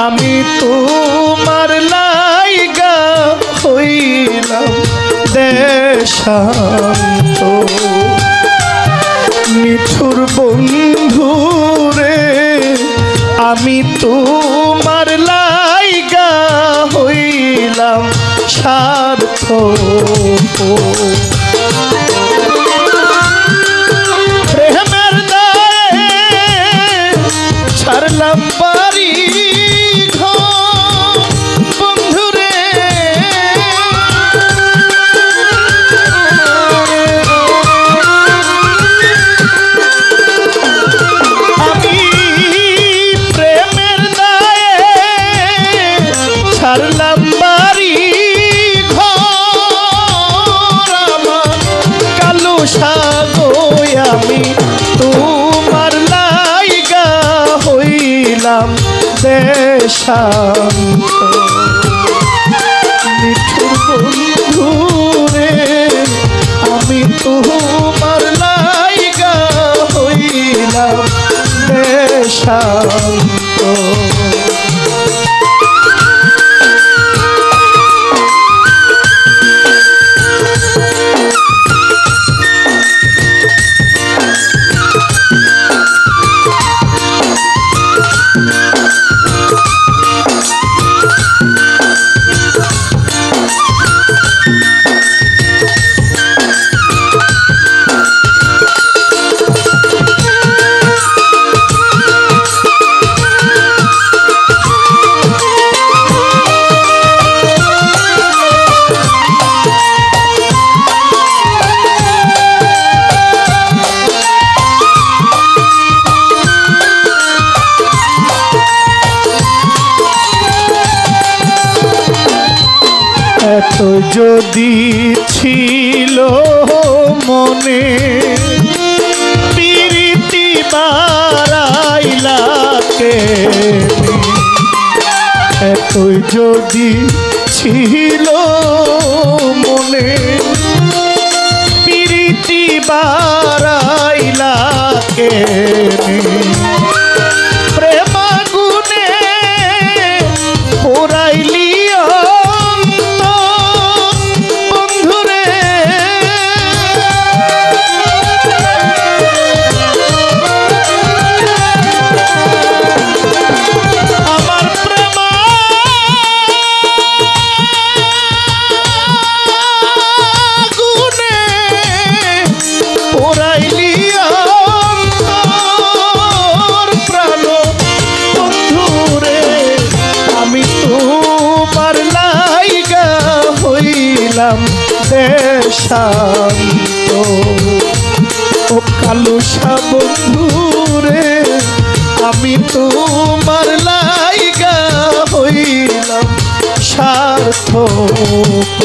আমি তোমার লাইগা হইলাম দেশান্ত নিঠুর বন্ধু রে আমি তোমার লাইগা হইলাম সার্থক প্রেমের দায়ে ছাড়লাম বাড়ি ঘর বন্ধু রে আমি প্রেমের দায়ে ছাড়লাম বাড়ি ঘর আমার কালো সাগোয় আমি তোমার লাইগা হইলাম দেশান্ত নিঠুর বন্ধু রে আমি তোমার লাইগা হইলাম দেশান্ত এত যদি ছিল মনে প্রীতি বাড়াইলা কেনে এত যদি ছিল মনে প্রীতি বাড়াইলা কেনে প্রেমাগুনে পোড়াইলি দেশান্ত ও কালুসা বন্ধু রে আমি তোমার লাইগা হইলাম সার্থক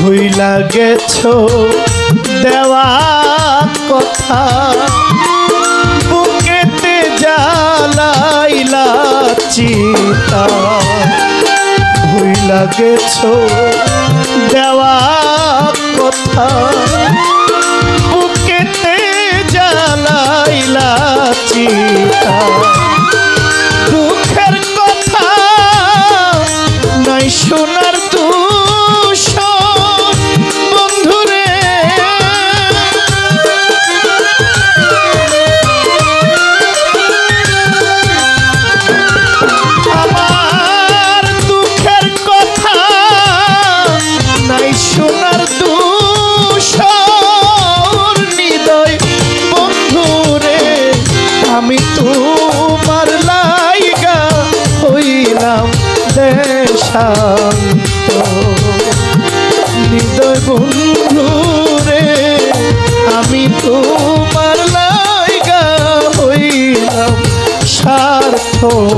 ভুইলা গেছো দেওয়া কথা বুকেতে জ্বালাইলা চিতা ভুইলা গেছো দেওয়া কথা বুকেতে জ্বালাইলা চিতা দুঃখের কথা নাই শোনার সোনা শান্ত হৃদয় বন্ধু রে আমি তোমার লাইগা হইলাম সার্থক।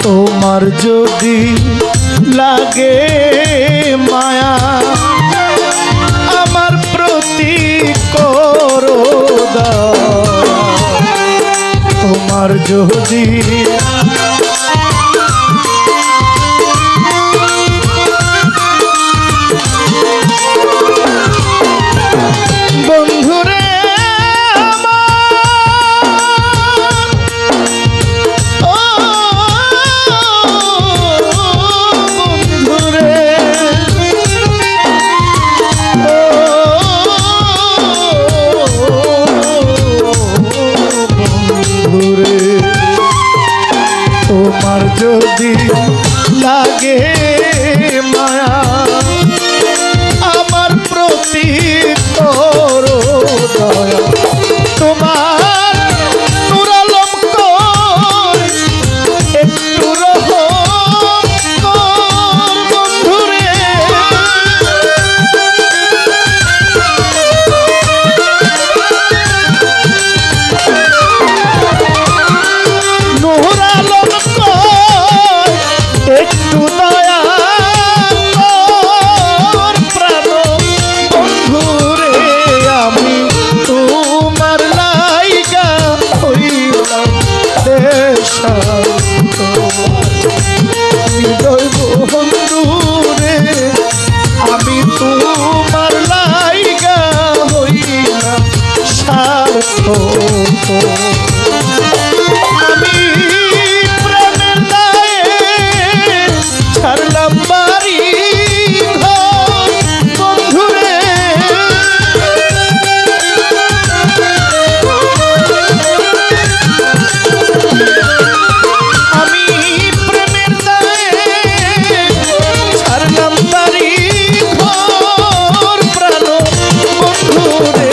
তোমার যদি লাগে মায়া আমার প্রতি করো দয়া। তোমার যদি বন্ধুরে তোমার যদি লাগে মায়া আমার প্রতি করো দয়া। তোমার নূর আলম কই একটু রহম কর বন্ধুরে। নূর আলম একটু দয়া কর প্রাণ বন্ধুরে আমি তোমার লাইগা হইলাম দেশান্ত। হৃদয় বন্ধুরে আমি তোমার লাইগা হইলাম সার্থক। আমি প্রেমের দায়ে ছাড়লাম বাড়ি ঘর বন্ধুরে। আমি প্রেমের দায়ে ছাড়লাম বাড়ি ঘর প্রাণ বন্ধুরে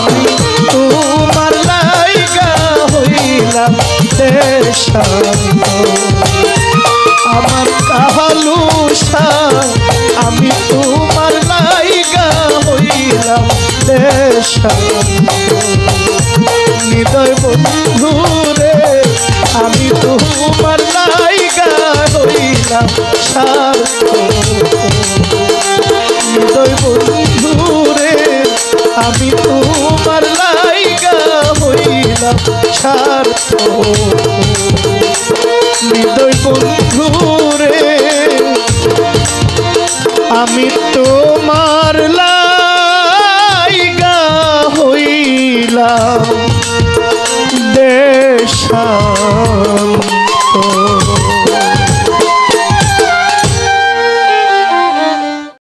আমি তোমার লাইগা হইলাম দেশান্ত। আমার কাহালুসা আমি তোমার লাইগা হইলাম দেশান্ত। হৃদয় বন্ধুরে আমি তোমার লাইগা হইলাম সার্থক। হৃদয় বন্ধুরে আমি তোমার লাইগা হইলাম সার্থক। হৃদয় বন্ধুরে আমি